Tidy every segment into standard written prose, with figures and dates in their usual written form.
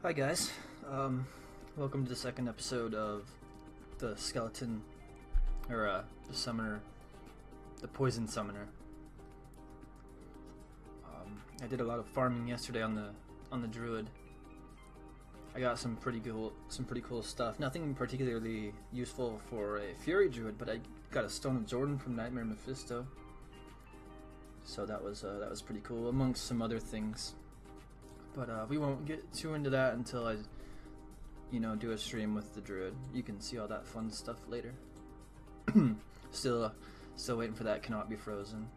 Hi guys, welcome to the second episode of the skeleton, or the summoner, the poison summoner. I did a lot of farming yesterday on the druid. I got some pretty cool stuff. Nothing particularly useful for a fury druid, but I got a stone of Jordan from Nightmare Mephisto. So that was pretty cool, amongst some other things. But we won't get too into that until I, do a stream with the druid. You can see all that fun stuff later. Still waiting for that cannot be frozen.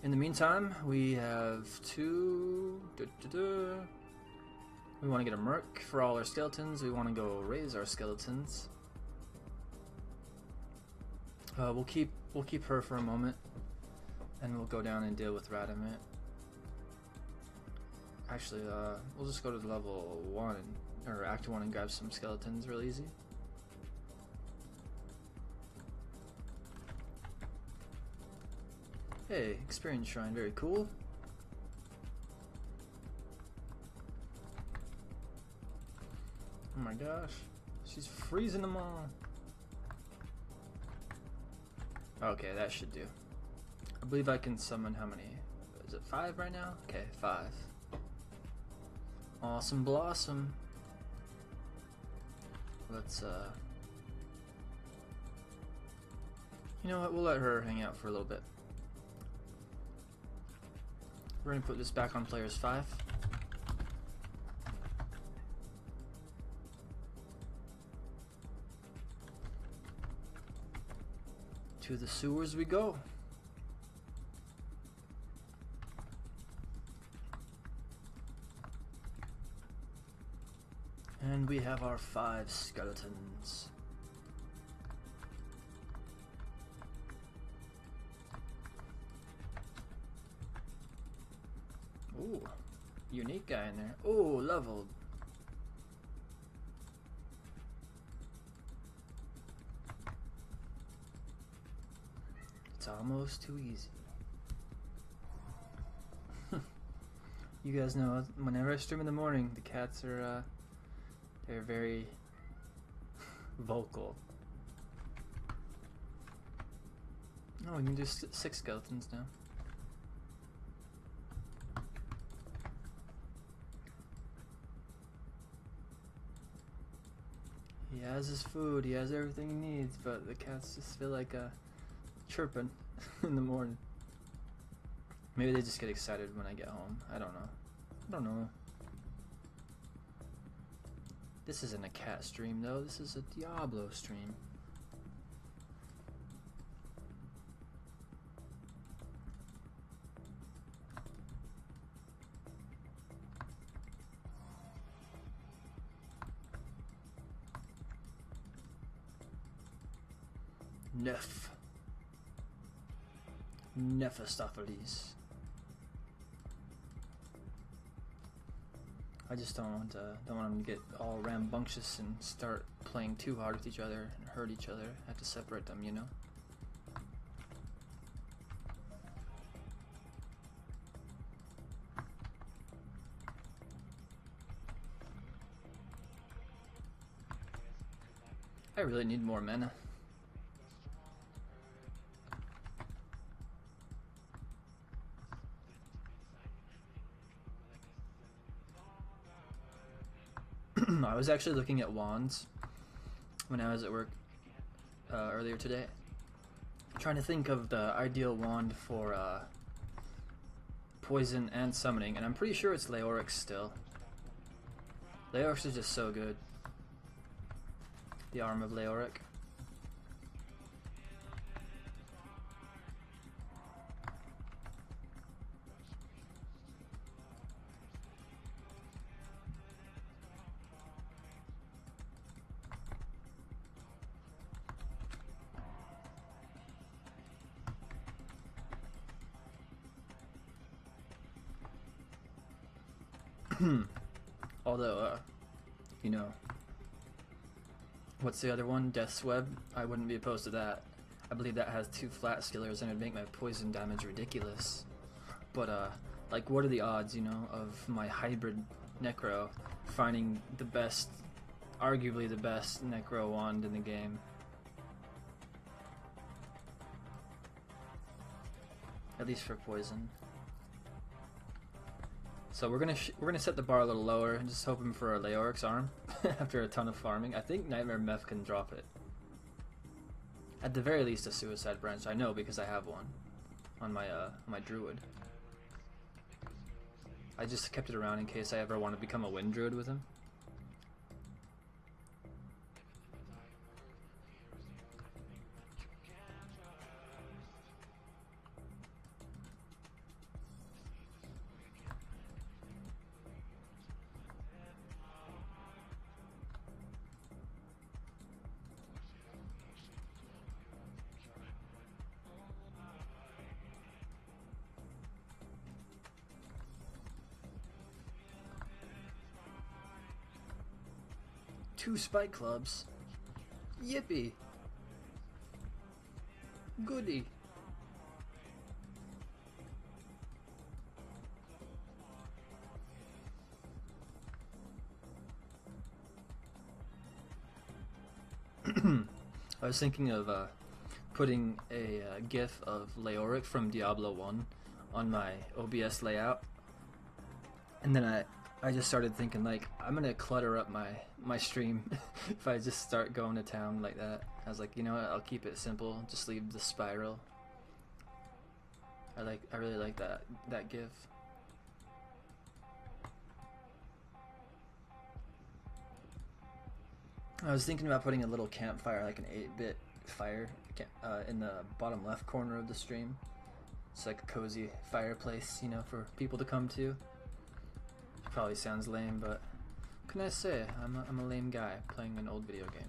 In the meantime, we have two. We want to get a merc for all our skeletons. We want to go raise our skeletons. We'll keep her for a moment, and we'll go down and deal with Radamit. Actually, we'll just go to the level 1, or Act 1, and grab some skeletons real easy. Hey, experience shrine, very cool. Oh my gosh, she's freezing them all. Okay, that should do. I believe I can summon how many? Is it 5 right now? Okay, 5. Awesome Blossom. Let's you know what, we'll let her hang out for a little bit. We're gonna put this back on players 5. To the sewers we go. And we have our 5 skeletons. Ooh, unique guy in there. Ooh, leveled. It's almost too easy. You guys know, whenever I stream in the morning, the cats are they're very vocal. Oh, we can do 6 skeletons now. He has his food, he has everything he needs, but the cats just feel like chirping in the morning. Maybe they just get excited when I get home. I don't know. This isn't a cat stream though, this is a Diablo stream. Nephistopheles. I just don't want them to get all rambunctious and start playing too hard with each other and hurt each other. I have to separate them, you know? I really need more mana. I was actually looking at wands when I was at work earlier today, trying to think of the ideal wand for poison and summoning, and I'm pretty sure it's Leorix still. Leorix is just so good. The arm of Leoric. Although, what's the other one? Death's Web? I wouldn't be opposed to that. I believe that has 2 flat skillers and it'd make my poison damage ridiculous. But, like, what are the odds, of my hybrid Necro, finding the best, arguably the best Necro wand in the game. At least for poison. So we're gonna set the bar a little lower and just hoping for a Leoric's arm after a ton of farming. I think Nightmare Meth can drop it. At the very least, a Suicide Branch. I know because I have one on my Druid. I just kept it around in case I ever want to become a Wind Druid with him. Two Spike Clubs. Yippee. Goody. I was thinking of putting a GIF of Leoric from Diablo 1 on my OBS layout, and then I just started thinking, like, I'm gonna clutter up my stream if I just start going to town like that. I was like, you know what, I'll keep it simple, just leave the spiral. I really like that GIF. I was thinking about putting a little campfire, like an 8-bit fire, in the bottom left corner of the stream. It's like a cozy fireplace, you know, for people to come to. Probably sounds lame, but what can I say? I'm a lame guy playing an old video game.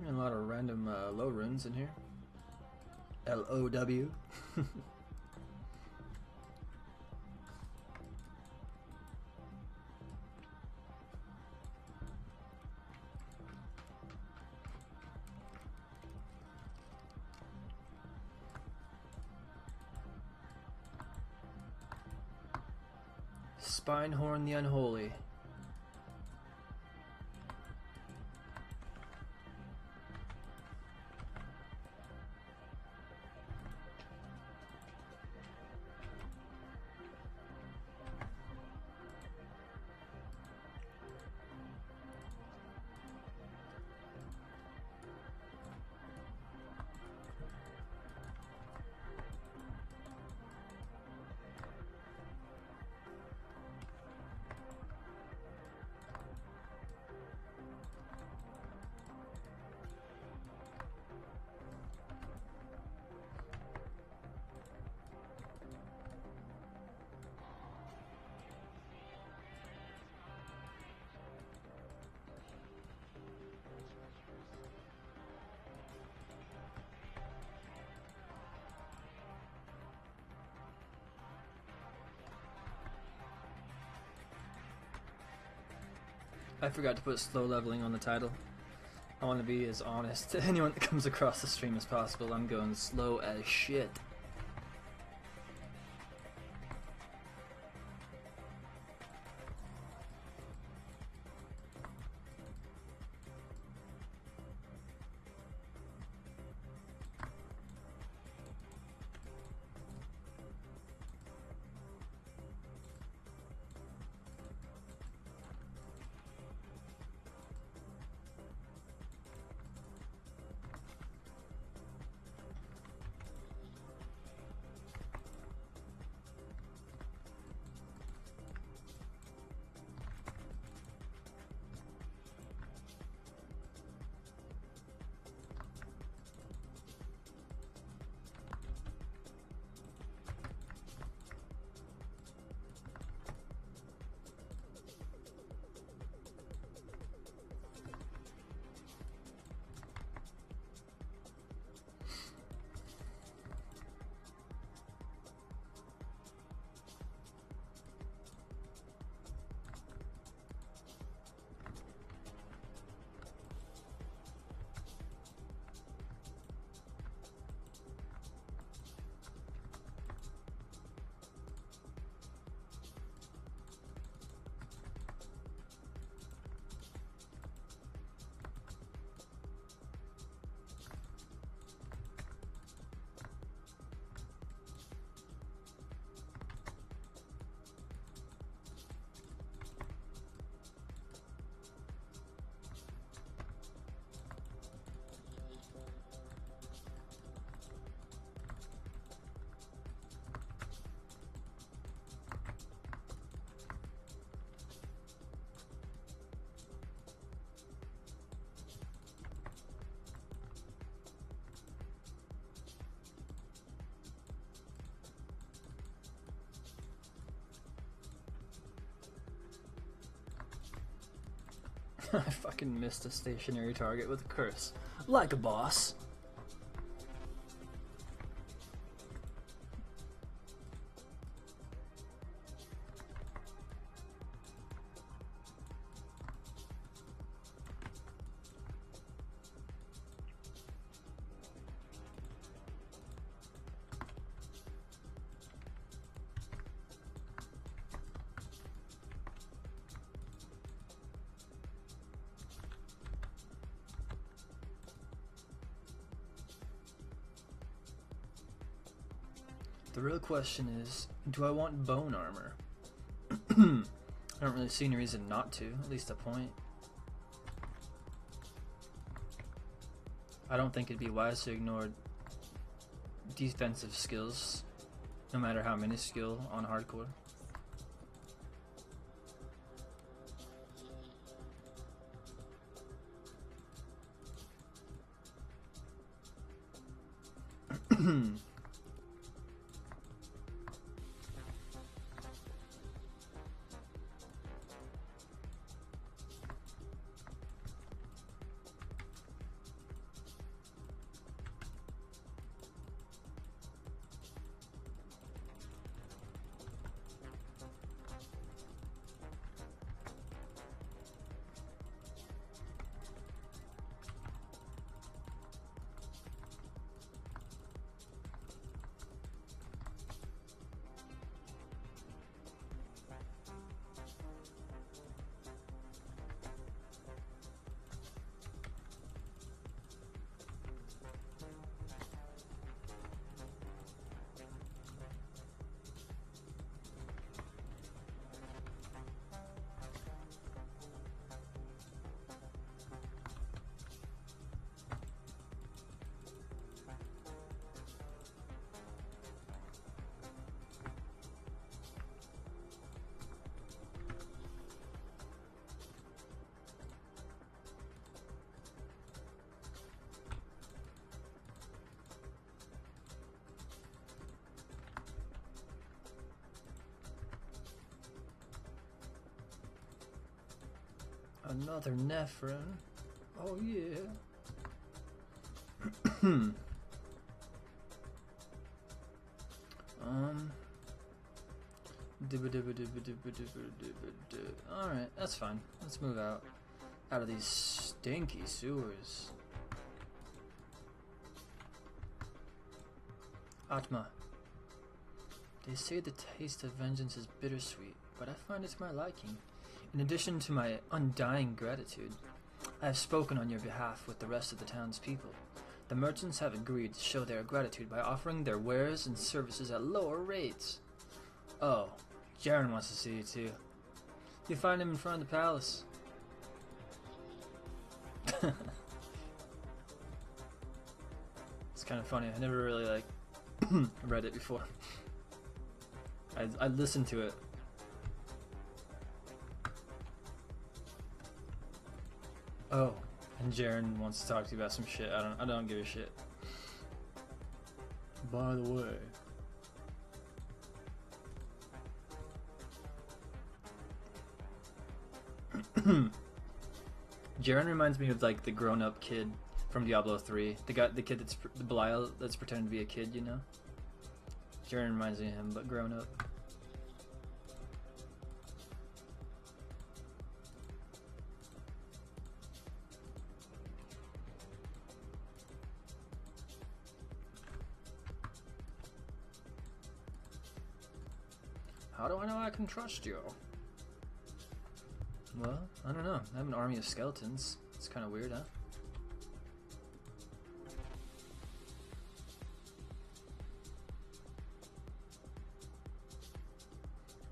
A lot of random low runes in here. LOW. Spinehorn the Unholy. I forgot to put slow leveling on the title. I want to be as honest to anyone that comes across the stream as possible. I'm going slow as shit. I fucking missed a stationary target with a curse. Like a boss. The real question is, do I want bone armor? I don't really see any reason not to, at least a point. I don't think it'd be wise to ignore defensive skills, no matter how minuscule on hardcore. Another Nephron. Oh yeah. Alright, that's fine. Let's move out of these stinky sewers. Atma. They say the taste of vengeance is bittersweet, but I find it to my liking. In addition to my undying gratitude, I have spoken on your behalf with the rest of the townspeople. The merchants have agreed to show their gratitude by offering their wares and services at lower rates. Oh, Jaren wants to see you too. You find him in front of the palace. It's kind of funny. I never really read it before. I listened to it. Oh, and Jaren wants to talk to you about some shit. I don't give a shit. By the way, Jaren reminds me of like the grown-up kid from Diablo 3. The kid that's the Belial that's pretending to be a kid, you know? Jaren reminds me of him, but grown up. How do I know I can trust you? Well, I don't know. I have an army of skeletons. It's kind of weird, huh?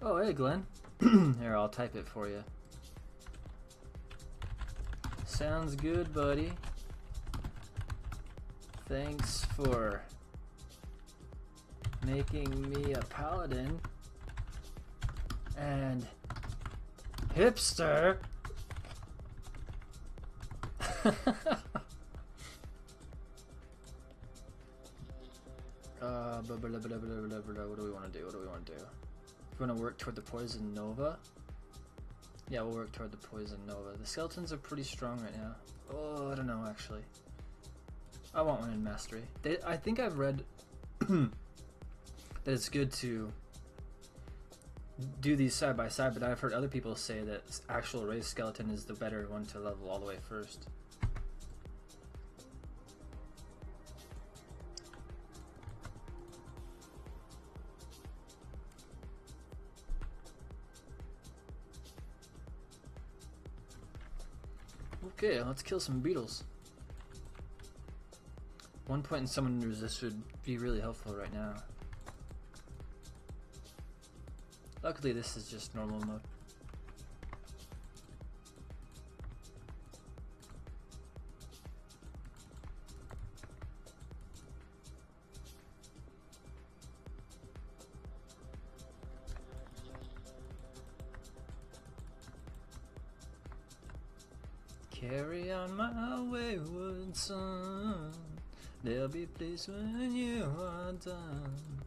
Oh, hey, Glenn. Here, I'll type it for you. Sounds good, buddy. Thanks for making me a paladin. And hipster. What do we want to do? We want to work toward the poison nova. Yeah, we'll work toward the Poison Nova. The skeletons are pretty strong right now. Oh, I don't know, actually. I want one in Mastery. I think I've read that it's good to do these side by side, but I've heard other people say that actual raised skeleton is the better one to level all the way first. Okay, let's kill some beetles. 1 point in summon resist would be really helpful right now. Luckily this is just normal mode. Carry on my wayward son, there'll be peace when you are done.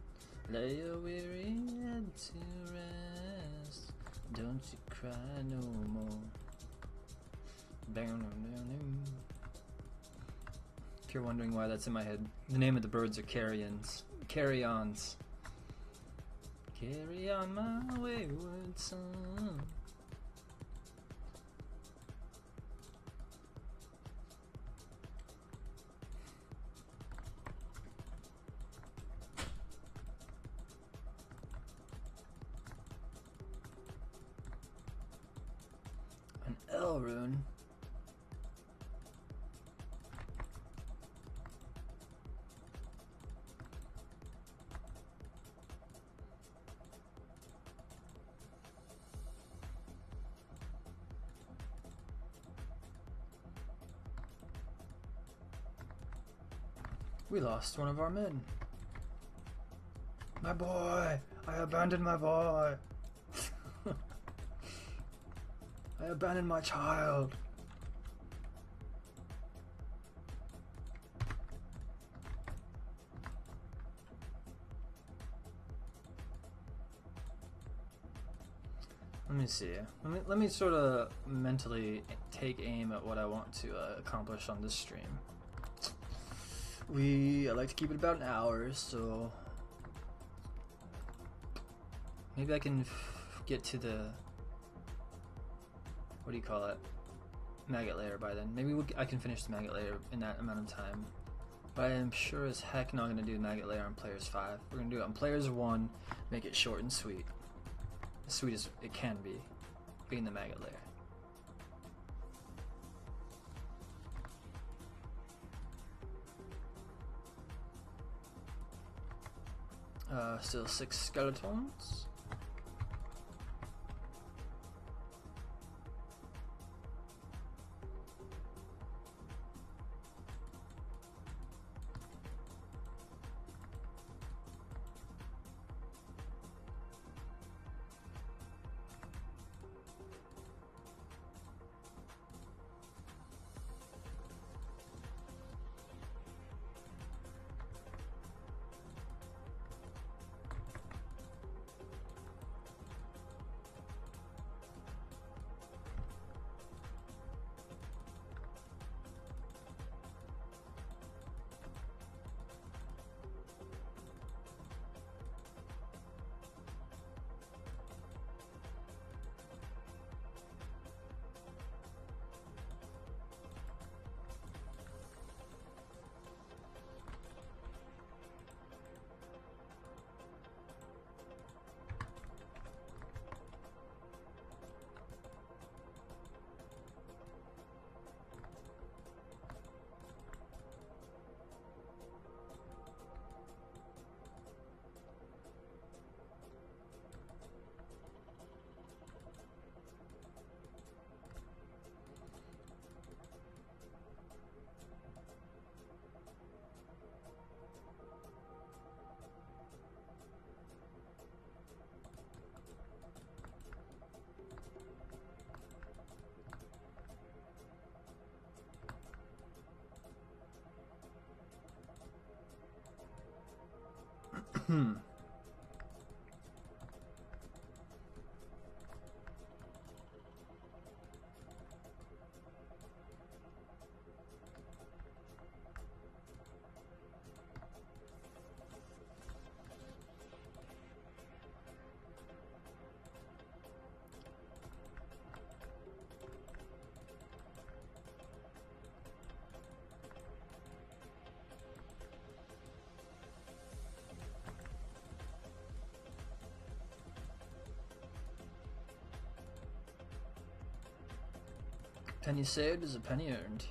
Lay your weary head to rest, don't you cry no more. If you're wondering why that's in my head, the name of the birds are carrions. Carry-ons. Carry on my wayward son. An L rune. We lost one of our men. My boy! I abandoned my boy! I abandoned my child! Let me see. Let me sort of mentally take aim at what I want to accomplish on this stream. I like to keep it about an hour, so maybe I can get to the, what do you call it, maggot layer by then. Maybe I can finish the maggot layer in that amount of time. But I am sure as heck not going to do the maggot layer on players 5. We're going to do it on players 1, make it short and sweet. As sweet as it can be, being the maggot layer. Still 6 skeletons. Penny saved is a penny earned.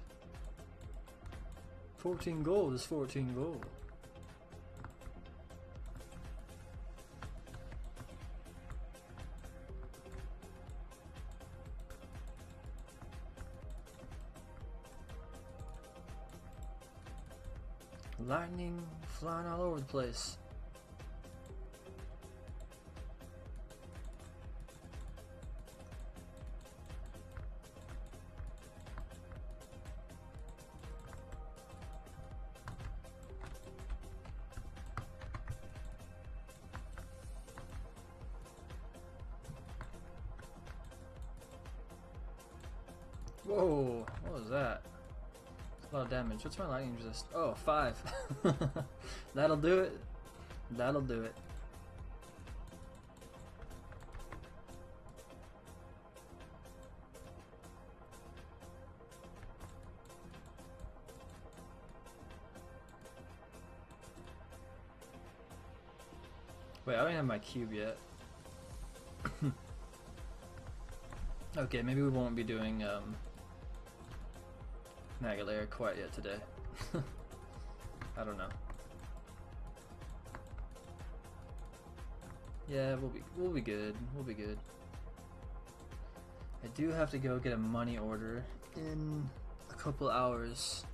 14 gold is 14 gold. Lightning flying all over the place. Whoa, what was that? A lot of damage. What's my lightning resist? Oh, 5. That'll do it. That'll do it. Wait, I don't have my cube yet. Okay, maybe we won't be doing Magalair quite yet today. I don't know. Yeah, we'll be good. We'll be good. I do have to go get a money order in a couple hours.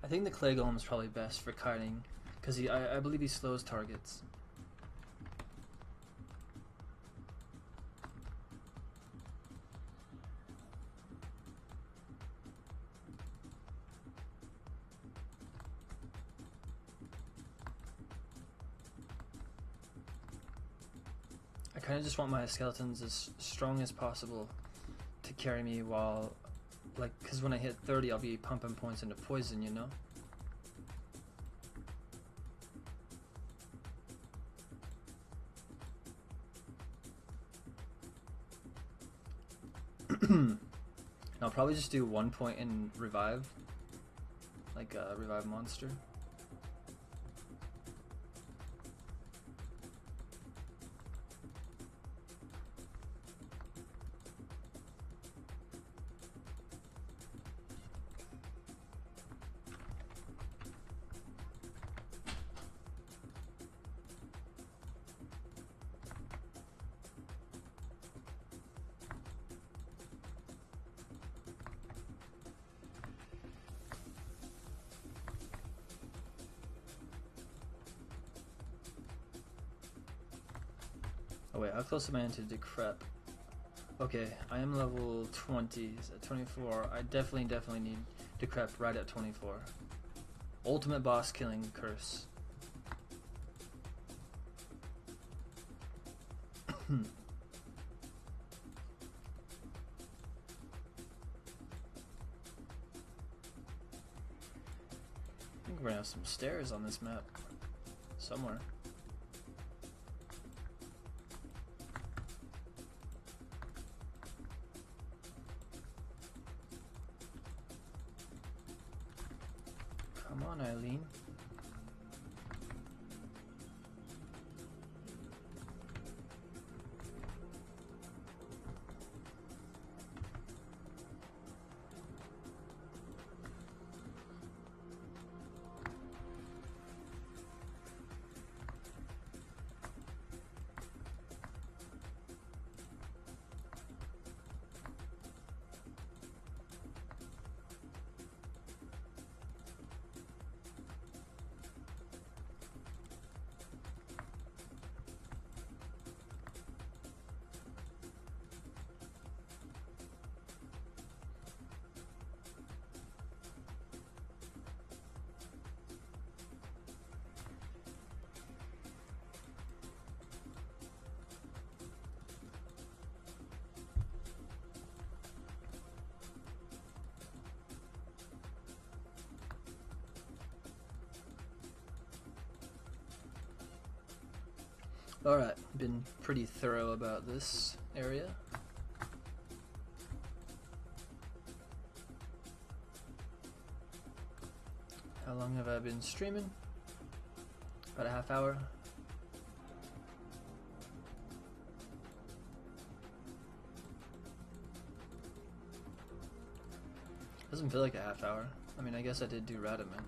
I think the clay golem is probably best for kiting, because I believe he slows targets. I kind of just want my skeletons as strong as possible to carry me while, like, because when I hit 30 I'll be pumping points into poison, you know? I'll probably just do 1 point in revive, like a revive monster. Oh wait, how close am I into decrep? Okay, I am level 20, so 24. I definitely need decrep right at 24. Ultimate boss killing curse. I think we're gonna have some stairs on this map. Somewhere. Come on, Eileen. Alright, been pretty thorough about this area. How long have I been streaming? About a half hour. Doesn't feel like a half hour. I mean, I guess I did do Radaman.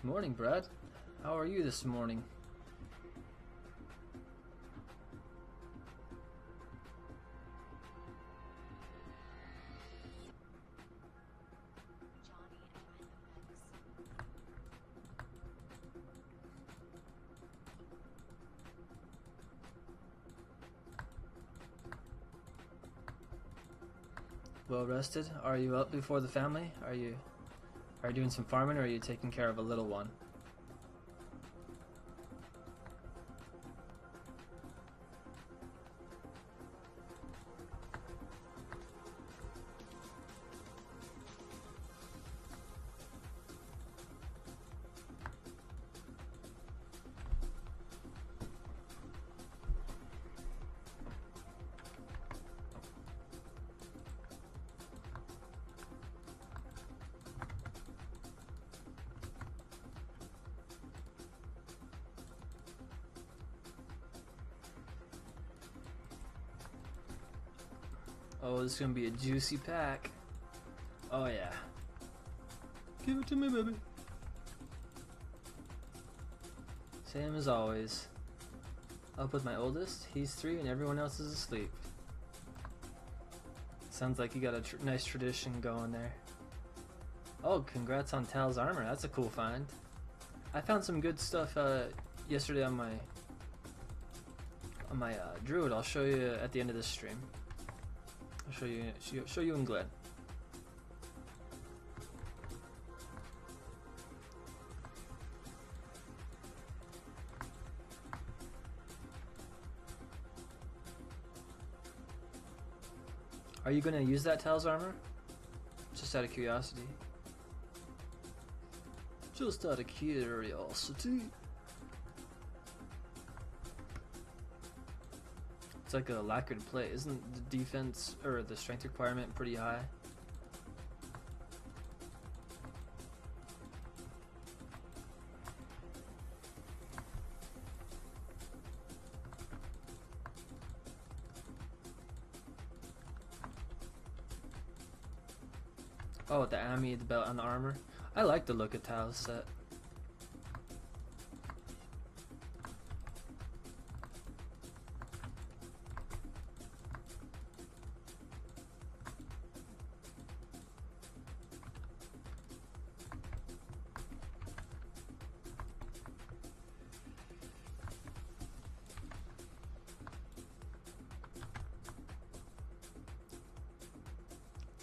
Morning, Brad. How are you this morning? Well rested? Are you up before the family? Are you doing some farming, or are you taking care of a little one? Oh, this is gonna be a juicy pack. Oh yeah. Give it to me, baby. Same as always. Up with my oldest. He's 3 and everyone else is asleep. Sounds like you got a nice tradition going there. Oh, congrats on Tal's armor. That's a cool find. I found some good stuff yesterday on my druid. I'll show you at the end of this stream. I'll show you in Glen. Are you gonna use that Tal's armor? Just out of curiosity. Just out of curiosity. It's like a lacquered plate. Isn't the defense or the strength requirement pretty high? Oh, the Ami, the belt, and the armor. I like the look of Tal's set.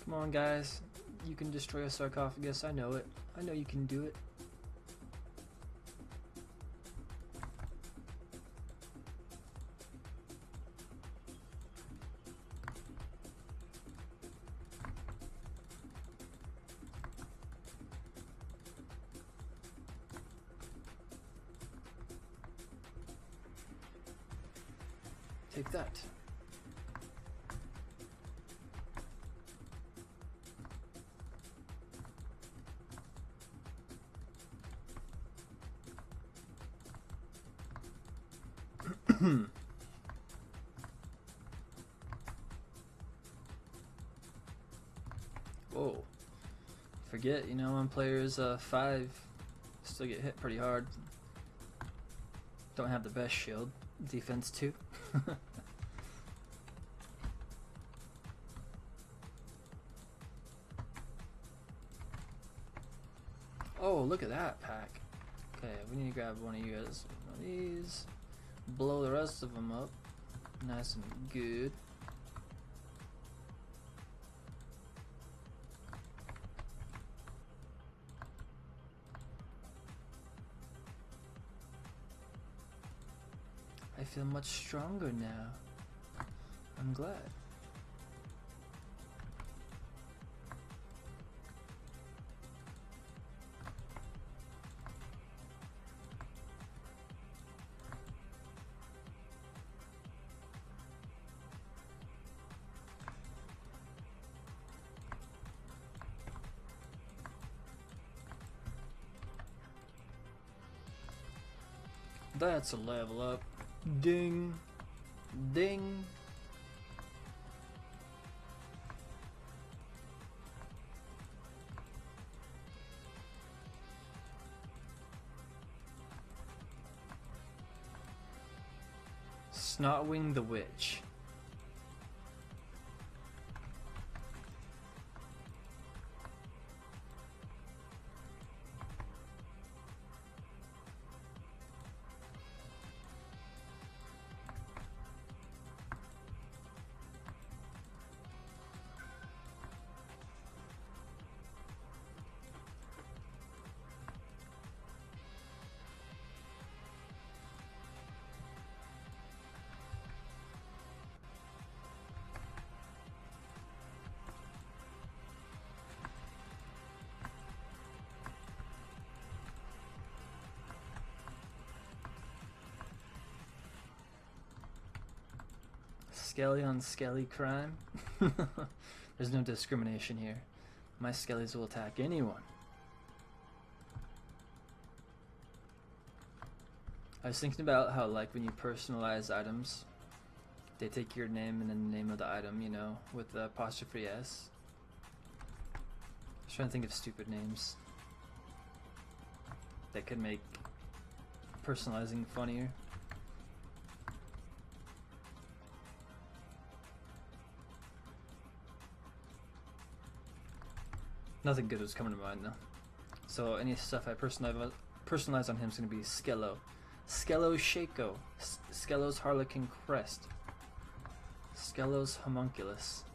Come on, guys. You can destroy a sarcophagus. I know it. I know you can do it. Take that. Whoa. Forget, you know, on players 5, still get hit pretty hard. Don't have the best shield. Defense 2. Oh, look at that pack. Okay, we need to grab one of you guys. One of these. Blow the rest of them up. Nice and good. I feel much stronger now. I'm glad. That's a level up. Ding. Ding. Snotwing the Witch. Skelly on Skelly crime? There's no discrimination here. My Skellies will attack anyone. I was thinking about how, like, when you personalize items, they take your name and then the name of the item, you know, with the apostrophe S. I was trying to think of stupid names that could make personalizing funnier. Nothing good was coming to mind though. So any stuff I personalize on him is going to be Skello. Skello Shaco. Skello's Harlequin Crest. Skello's Homunculus.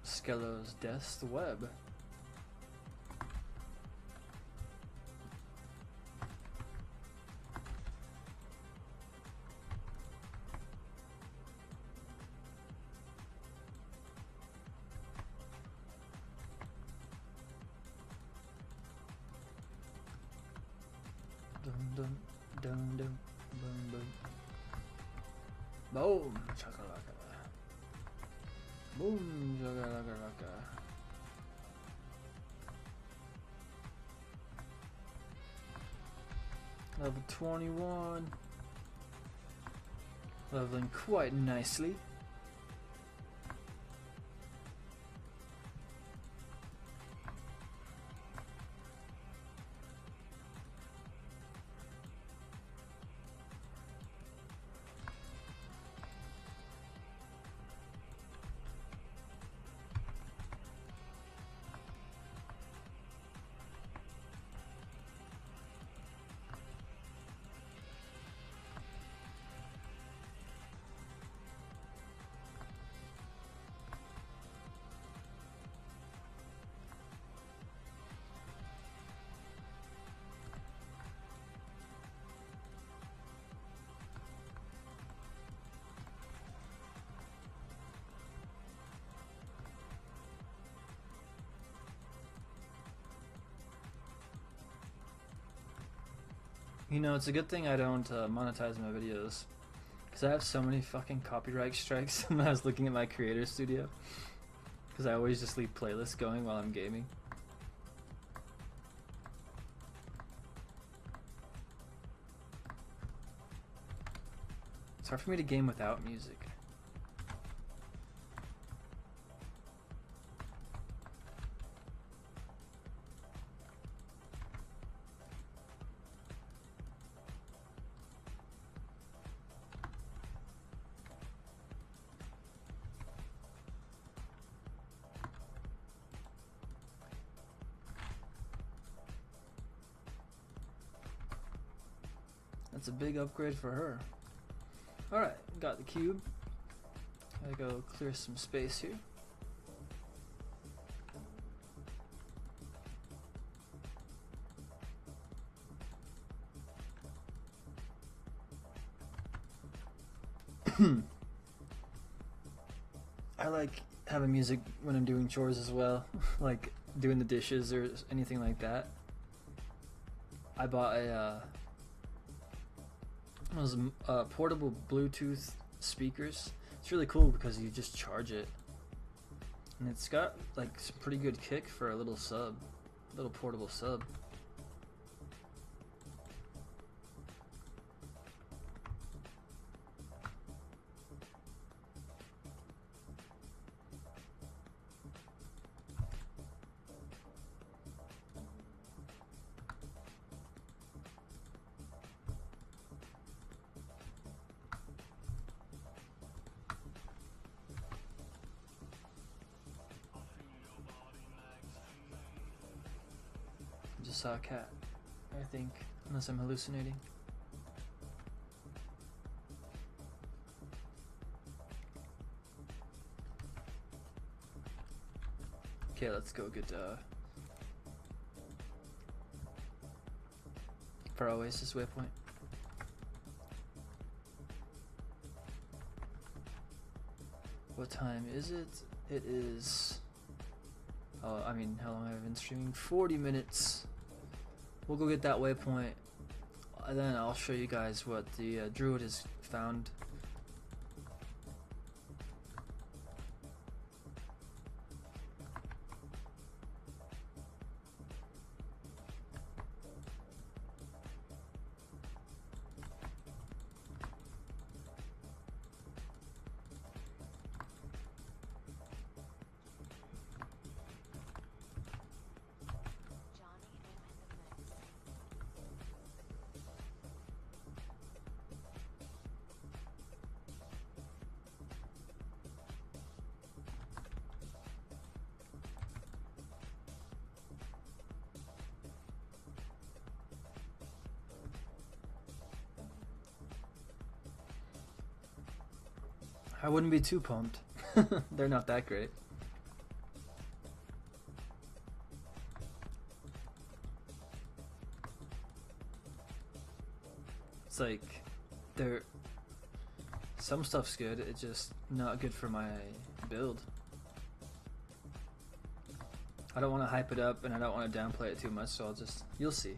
Skello's Death's Web. Dum dum dum dum boom boom. Boom chakalaka. Boom chakalaka. Level 21. Leveling quite nicely. You know, it's a good thing I don't monetize my videos, because I have so many fucking copyright strikes when I was looking at my creator studio, because I always just leave playlists going while I'm gaming. It's hard for me to game without music. That's a big upgrade for her. Alright, got the cube. Gotta go clear some space here. I like having music when I'm doing chores as well. Like doing the dishes or anything like that, I bought those portable Bluetooth speakers. It's really cool because you just charge it, and it's got like some pretty good kick for a little portable sub. Just saw a cat, I think, unless I'm hallucinating. Okay, let's go get for Oasis waypoint. What time is it? It is, oh, I mean, how long have I been streaming? 40 minutes. We'll go get that waypoint, and then I'll show you guys what the druid has found. I wouldn't be too pumped. They're not that great. It's like, some stuff's good, it's just not good for my build. I don't want to hype it up and I don't want to downplay it too much, so you'll see.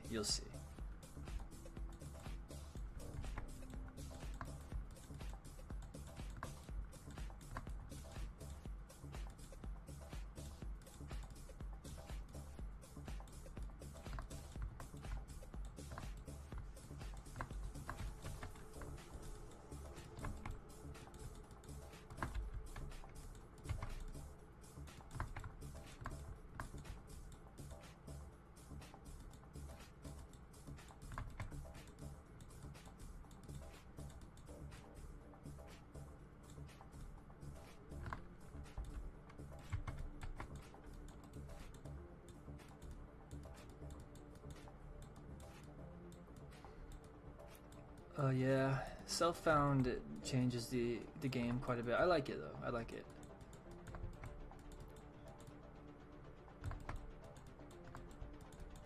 Yeah, self-found changes the game quite a bit. I like it though. I like it.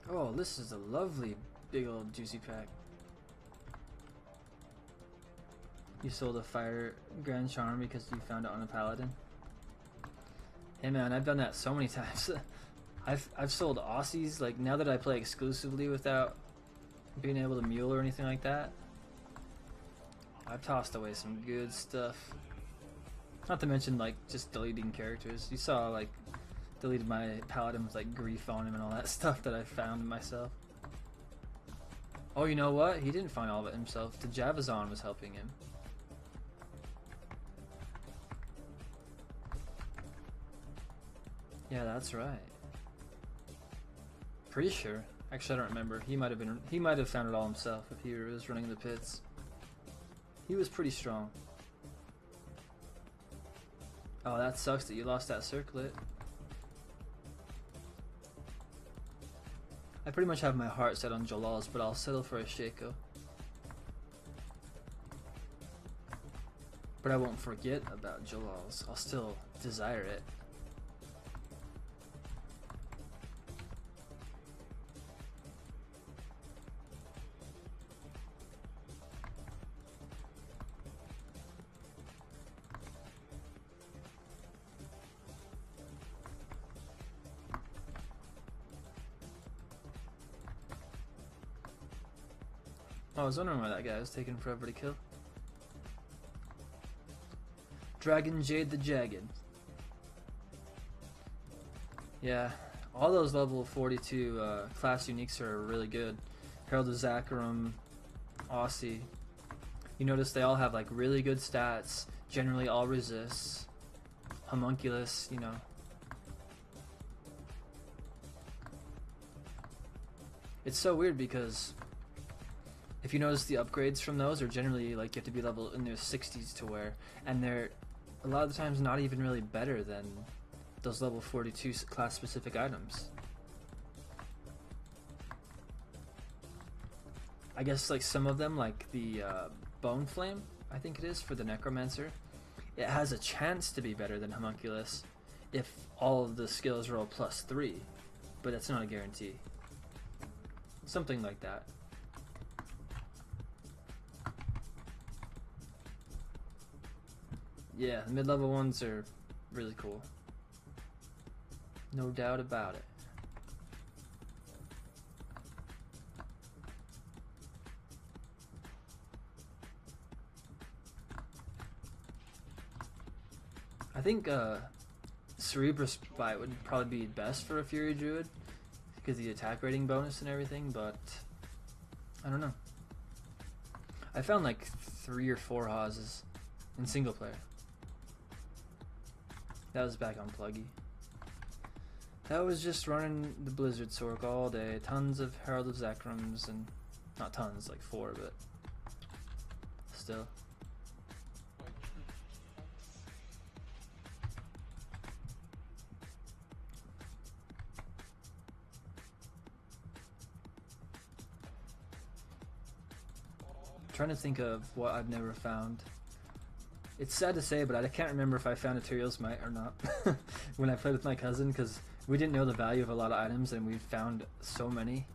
Oh, this is a lovely big old juicy pack. You sold a fire Grand Charm because you found it on a paladin. Hey man, I've done that so many times. I've sold Aussies, like now that I play exclusively without being able to mule or anything like that. I've tossed away some good stuff. Not to mention like just deleting characters. You saw like deleted my paladin with like grief on him and all that stuff that I found myself. Oh, you know what? He didn't find all of it himself. The Javazon was helping him. Yeah, that's right. Pretty sure. Actually, I don't remember. He might have found it all himself if he was running the pits. He was pretty strong. Oh, that sucks that you lost that circlet. I pretty much have my heart set on Jalal's, but I'll settle for a Shaco. But I won't forget about Jalal's. I'll still desire it. Oh, I was wondering why that guy was taking forever to kill. Dragon Jade the Jagged. Yeah, all those level 42 class uniques are really good. Herald of Zakarum, Aussie. You notice they all have like really good stats, generally all resists. Homunculus, you know. It's so weird because if you notice the upgrades from those are generally like you have to be level in their 60s to wear, and they're a lot of the times not even really better than those level 42 class specific items. I guess like some of them, like the Bone Flame, I think it is, for the Necromancer, it has a chance to be better than Homunculus if all of the skills roll +3, but that's not a guarantee. Something like that. Yeah, the mid-level ones are really cool. No doubt about it. I think Cerebrus Bite would probably be best for a Fury Druid because of the attack rating bonus and everything, but I don't know. I found like 3 or 4 Hawses in single player. That was back on Pluggy. That was just running the Blizzard Sork all day. Tons of Herald of Zakrams, and not tons, like 4, but still. I'm trying to think of what I've never found. It's sad to say, but I can't remember if I found a Tyrael's Might or not when I played with my cousin, because we didn't know the value of a lot of items and we found so many.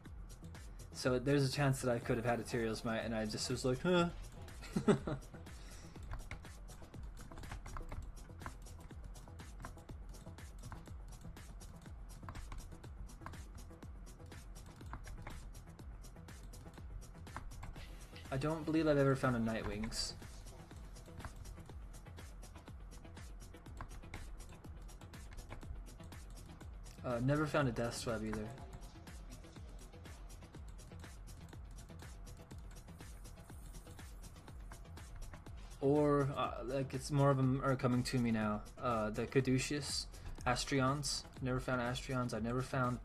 So there's a chance that I could have had a Tyrael's Might and I just was like, huh. I don't believe I've ever found a Nightwings. Never found a Death Swab either. Or, like, it's more of them are coming to me now. The Caduceus, Astrions. Never found Astrions. I never found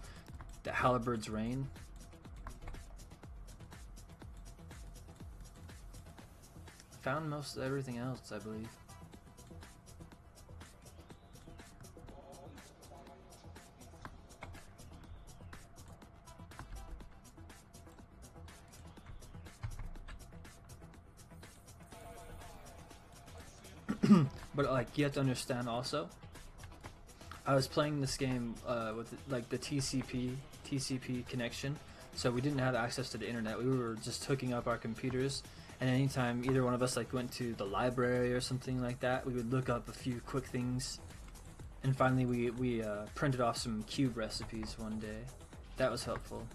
the Halberds Rain. Found most of everything else, I believe. But like, you have to understand also, I was playing this game with like the TCP connection, so we didn't have access to the internet. We were just hooking up our computers, and anytime either one of us like went to the library or something like that, we would look up a few quick things, and finally we printed off some cube recipes one day. That was helpful.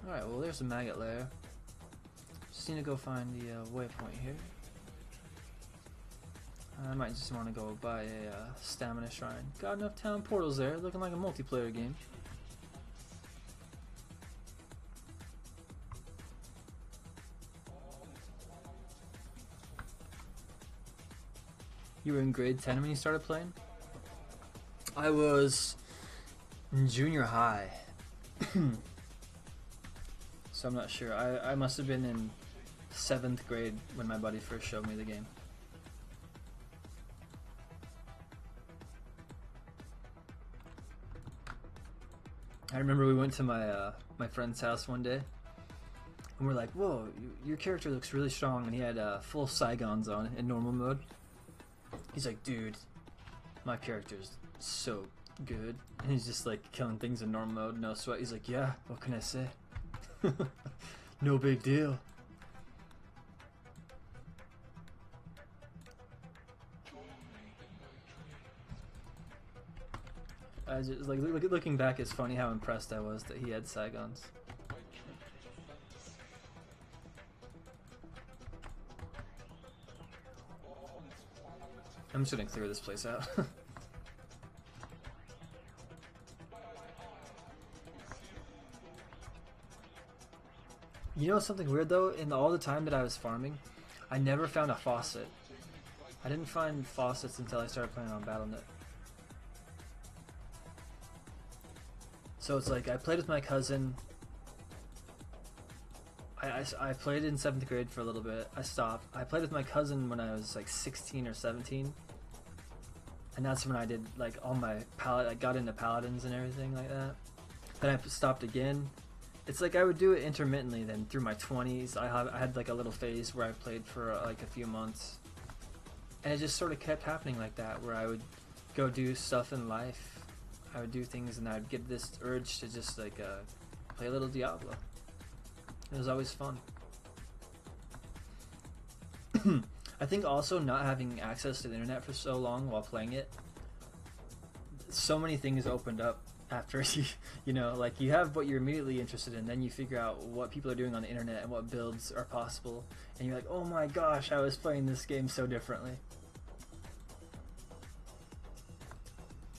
Alright, well there's a maggot lair. Just need to go find the waypoint here. I might just want to go buy a stamina shrine. Got enough town portals there, looking like a multiplayer game. You were in grade 10 when you started playing? I was in junior high. So I'm not sure. I must have been in 7th grade when my buddy first showed me the game. I remember we went to my friend's house one day, and we're like, "Whoa, your character looks really strong," and he had full Saigons on in normal mode. He's like, "Dude, my character's so Good. And he's just like killing things in normal mode, no sweat. He's like, yeah, what can I say? No big deal. I just like looking back, it's funny how impressed I was that he had Saigons. I'm just gonna clear this place out. You know something weird though? In all the time that I was farming, I never found a faucet. I didn't find faucets until I started playing on Battle.net. So it's like I played with my cousin. I played in 7th grade for a little bit. I stopped. I played with my cousin when I was like 16 or 17. And that's when I did like all my I got into paladins and everything like that. Then I stopped again. It's like I would do it intermittently. Then through my 20s, I had like a little phase where I played for like a few months, and it just sort of kept happening like that. Where I would go do stuff in life, I would do things, and I'd get this urge to just like play a little Diablo. It was always fun. I think also not having access to the internet for so long while playing it, so many things opened up after you know, like you have what you're immediately interested in, then you figure out what people are doing on the internet and what builds are possible, and you're like, oh my gosh, I was playing this game so differently.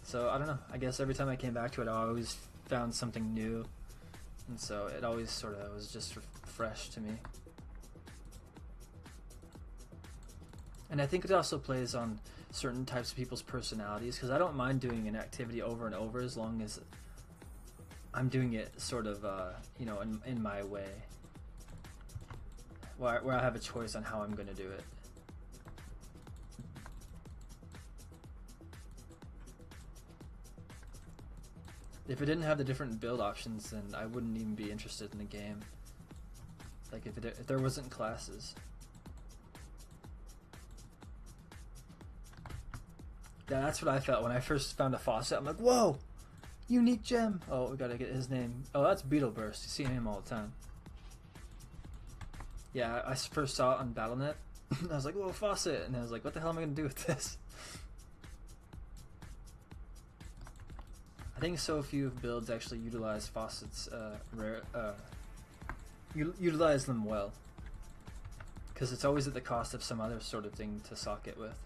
So I don't know, I guess every time I came back to it, I always found something new, and so it always sort of was just fresh to me. And I think it also plays on certain types of people's personalities, because I don't mind doing an activity over and over as long as I'm doing it sort of, you know, in my way, where I have a choice on how I'm going to do it. If it didn't have the different build options, then I wouldn't even be interested in the game. Like if there wasn't classes. Yeah, that's what I felt when I first found a faucet. I'm like, whoa, unique gem. Oh, we gotta get his name. Oh, that's Beetleburst. You see him all the time. Yeah, I first saw it on Battle.net. I was like, whoa, faucet. And I was like, what the hell am I gonna do with this? I think so few builds actually utilize faucets, utilize them well. Because it's always at the cost of some other sort of thing to sock it with.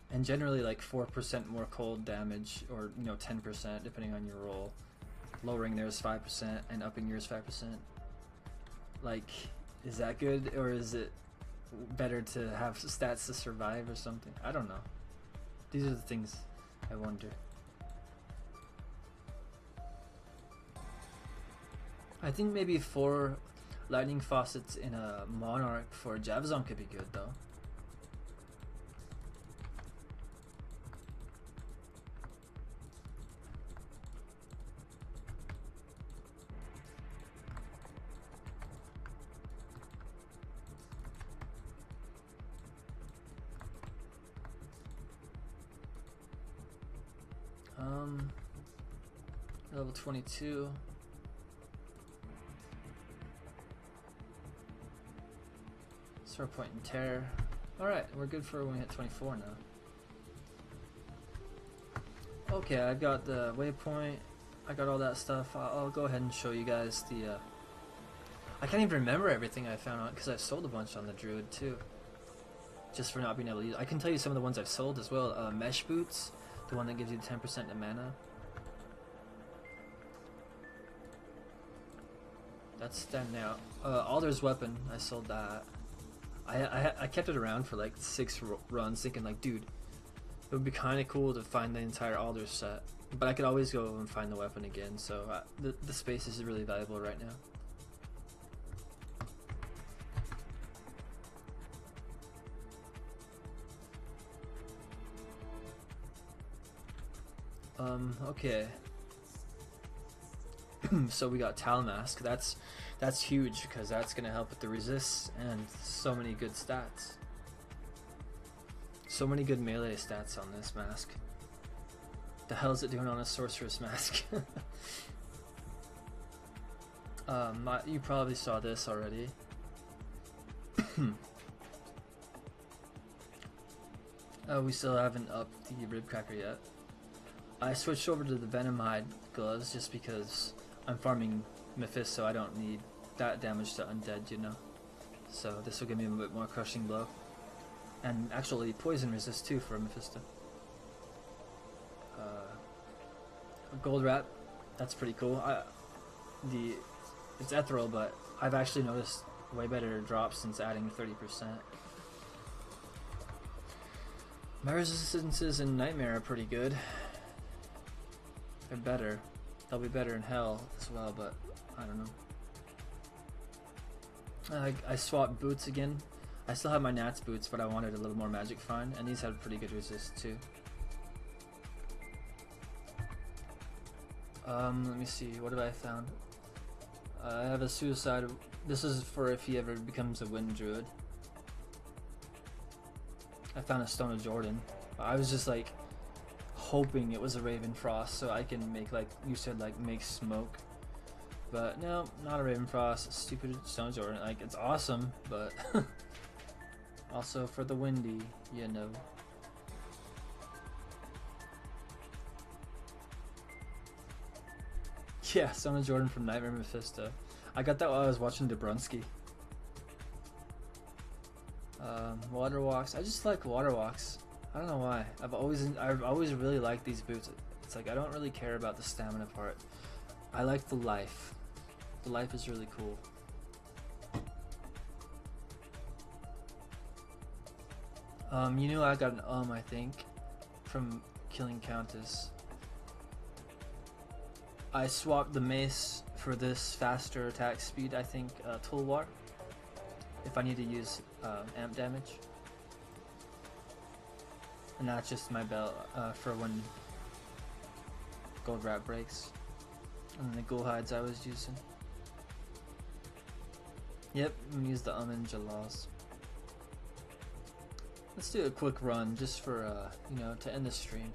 And generally like 4% more cold damage, or you know 10% depending on your roll. Lowering theirs 5% and upping yours 5%. Like, is that good, or is it better to have stats to survive or something? I don't know. These are the things I wonder. I think maybe 4 lightning faucets in a monarch for Javazon could be good though. Level 22. Sword point and terror. Alright, we're good for when we hit 24 now. Okay, I've got the waypoint. I got all that stuff. I'll go ahead and show you guys the... I can't even remember everything I found on, because I've sold a bunch on the Druid too. Just for not being able to use. I can tell you some of the ones I've sold as well. Mesh Boots, the one that gives you 10% of mana. That's standing out. Alder's Weapon, I sold that. I kept it around for like 6 runs, thinking like, dude, it would be kind of cool to find the entire Alder set, but I could always go and find the weapon again. So the space is really valuable right now. Okay. So we got Talmask. That's huge, because that's gonna help with the resists and so many good stats. So many good melee stats on this mask. The hell is it doing on a sorceress mask? You probably saw this already. We still haven't upped the rib cracker yet. I switched over to the Venomhide gloves just because I'm farming Mephisto. I don't need that damage to undead, you know. So this will give me a bit more crushing blow. And actually poison resist too for Mephisto. Gold wrap, that's pretty cool. It's ethereal, but I've actually noticed way better drops since adding 30%. My resistances in Nightmare are pretty good. They're better. They'll be better in Hell as well, but I don't know. I swapped boots again. I still have my Nats boots, but I wanted a little more magic find, and these had pretty good resist too. Let me see, what have I found? I have a suicide. This is for if he ever becomes a wind druid. I found a Stone of Jordan. I was just like hoping it was a Raven Frost so I can make, like you said, like make smoke. But no, not a Raven Frost. Stupid Stone of Jordan. Like, it's awesome, but also for the windy, you know. Yeah, Stone of Jordan from Nightmare Mephisto. I got that while I was watching Dobrunsky. Water walks. I just like water walks. I don't know why. I've always really liked these boots. It's like I don't really care about the stamina part. I like the life. The life is really cool. You know I got an I think from killing Countess. I swapped the mace for this faster attack speed, I think, Tulwar, if I need to use amp damage. And that's just my belt for when gold wrap breaks. And the ghoul hides I was using. Yep, I'm gonna use the and Jalals. Let's do a quick run just for, you know, to end the stream.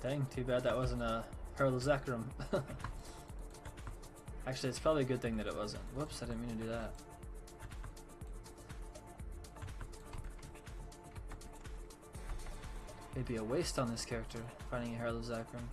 Dang, too bad that wasn't a Herald of Zakarum. Actually, it's probably a good thing that it wasn't. Whoops, I didn't mean to do that. It'd be a waste on this character, finding a Herald of Zakarum.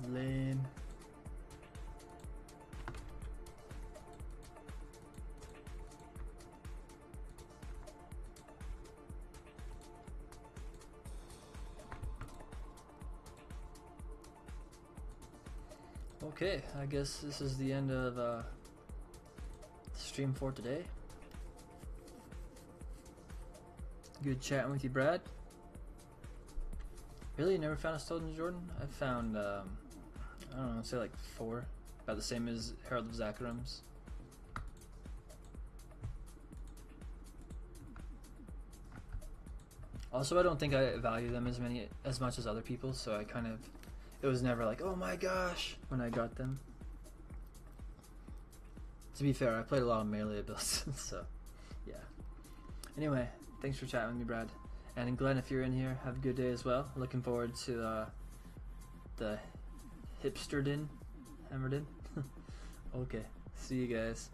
Lame. Okay, I guess this is the end of the stream for today. Good chatting with you, Brad. Really, you never found a Stone Jordan? I found, I don't know, say like 4. About the same as Herald of Zakarum's. Also, I don't think I value them as much as other people, so I kind of, it was never like, oh my gosh, when I got them. To be fair, I played a lot of melee builds, so yeah. Anyway, thanks for chatting with me, Brad. And Glenn, if you're in here, have a good day as well. Looking forward to the Hipsterdin, Hammerdin. Okay, see you guys.